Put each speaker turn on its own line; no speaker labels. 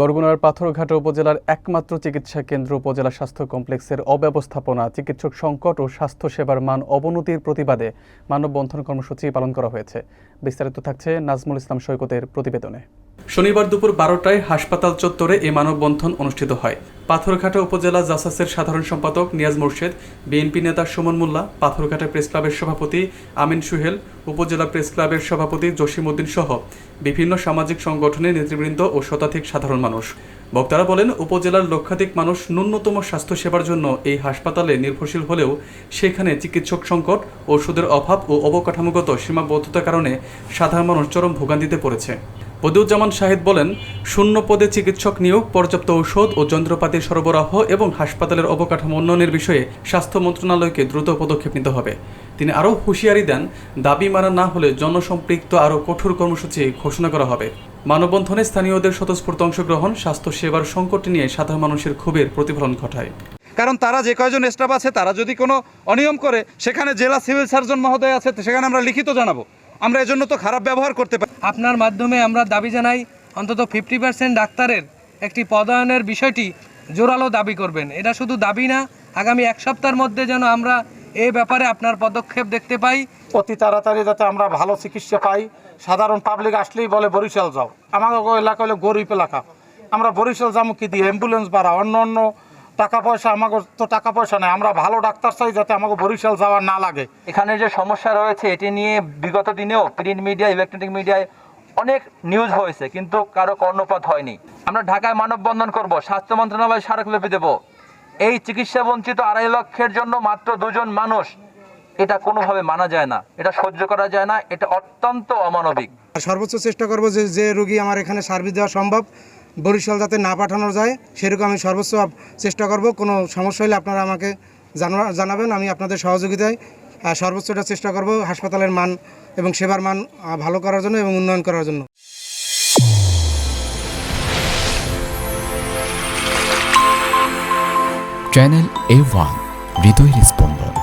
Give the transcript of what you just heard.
বরগুনার পাথরঘাটা উপজেলার একমাত্র চিকিৎসা কেন্দ্র উপজেলা স্বাস্থ্য কমপ্লেক্সের অব্যবস্থাপনা, চিকিৎসক সংকট ও স্বাস্থ্যসেবার মান অবনতির প্রতিবাদে মানববন্ধন কর্মসূচি পালন করা হয়েছে। বিস্তারিত থাকছে নাজমুল ইসলাম সৈকতের প্রতিবেদনে। শনিবার দুপুর 12টায় হাসপাতাল চত্বরে এই মানববন্ধন অনুষ্ঠিত হয়। পাথরঘাটা উপজেলা জাসাসের সাধারণ সম্পাদক নিয়াজ মোর্শেদ, বিএনপি নেতা সুমন মোল্লা, পাথরঘাটা প্রেস ক্লাবের সভাপতি আমিন সুহেল, উপজেলা প্রেস ক্লাবের সভাপতি জসিম উদ্দিন সহ বিভিন্ন সামাজিক সংগঠনের নেতৃবৃন্দ ও শতাধিক সাধারণ মানুষ। বক্তারা বলেন, উপজেলার লক্ষাধিক মানুষ ন্যূনতম স্বাস্থ্যসেবার জন্য এই হাসপাতালে নির্ভরশীল হলেও সেখানে চিকিৎসক সংকট, ওষুধের অভাব ও অবকাঠামোগত সীমাবদ্ধতার কারণে সাধারণ মানুষ চরম ভোগান্তিতে পড়েছে। বদিউজ্জামান শাহিদ বলেন, শূন্য পদে চিকিৎসক নিয়োগ, পর্যাপ্ত ঔষধ ও যন্ত্রপাতির সরবরাহ এবং হাসপাতালের অবকাঠামো উন্নয়নের বিষয়ে স্বাস্থ্য মন্ত্রণালয়কে দ্রুত পদক্ষেপ নিতে হবে। তিনি আরও হুঁশিয়ারি দেন, দাবি মানা না হলে জনসম্পৃক্ত আরও কঠোর কর্মসূচি ঘোষণা করা হবে। মানববন্ধনে স্থানীয়দের স্বতঃস্ফূর্ত অংশগ্রহণ স্বাস্থ্যসেবার সংকট নিয়ে সাধারণ মানুষের ক্ষোভের প্রতিফলন ঘটায়।
কারণ তারা যে কয়জন স্টাফ আছে তারা যদি কোনো অনিয়ম করে, সেখানে জেলা সিভিল সার্জন মহোদয় আছে, সেখানে আমরা লিখিত জানাবো। আমরা এজন্য তো খারাপ ব্যবহার করতে পারি।
আপনার মাধ্যমে আমরা দাবি জানাই, অন্তত 50% ডাক্তারের একটি পদায়নের বিষয়টি জোরালো দাবি করবেন। এটা শুধু দাবি না, আগামী এক সপ্তাহের মধ্যে যেন আমরা এই ব্যাপারে আপনার পদক্ষেপ দেখতে পাই।
অতি তাড়াতাড়ি যাতে আমরা ভালো চিকিৎসা পাই। সাধারণ পাবলিক আসলেই বলে বরিশাল যাও, আমাকে এলাকা হলে গরিব এলাকা, আমরা বরিশাল যাবো কি দিয়ে? অ্যাম্বুলেন্স ভাড়া, অন্য টাকা পয়সা, আমাকে তো টাকা পয়সা নেই। আমরা ভালো ডাক্তার চাই যাতে আমাকে বরিশাল যাওয়ার না লাগে।
এখানে যে সমস্যা রয়েছে এটি নিয়ে বিগত দিনেও প্রিন্ট মিডিয়া, ইলেকট্রনিক মিডিয়ায় অনেক নিউজ হয়েছে, কিন্তু কারো কর্ণপাত হয়নি। আমরা ঢাকায় মানববন্ধন করব, স্বাস্থ্য মন্ত্রণালয় স্মারকলিপি দেব। এই চিকিৎসা বঞ্চিত 2.5 লক্ষের জন্য মাত্র 2 জন মানুষ, এটা কোনোভাবে মানা যায় না, এটা সহ্য করা যায় না, এটা অত্যন্ত অমানবিক।
সর্বোচ্চ চেষ্টা করব যে রোগী আমার এখানে সার্ভিস দেওয়া সম্ভব, বরিশাল যাতে না পাঠানো যায় সেরকম আমি সর্বোচ্চ চেষ্টা করব। কোনো সমস্যা হলে আপনারা আমাকে জানাবেন, আমি আপনাদের সহযোগিতায় সর্বোচ্চটা চেষ্টা করব হাসপাতালের মান এবং সেবার মান ভালো করার জন্য এবং উন্নয়ন করার জন্য।
চ্যানেল A1 হৃদয়ের স্পন্দন।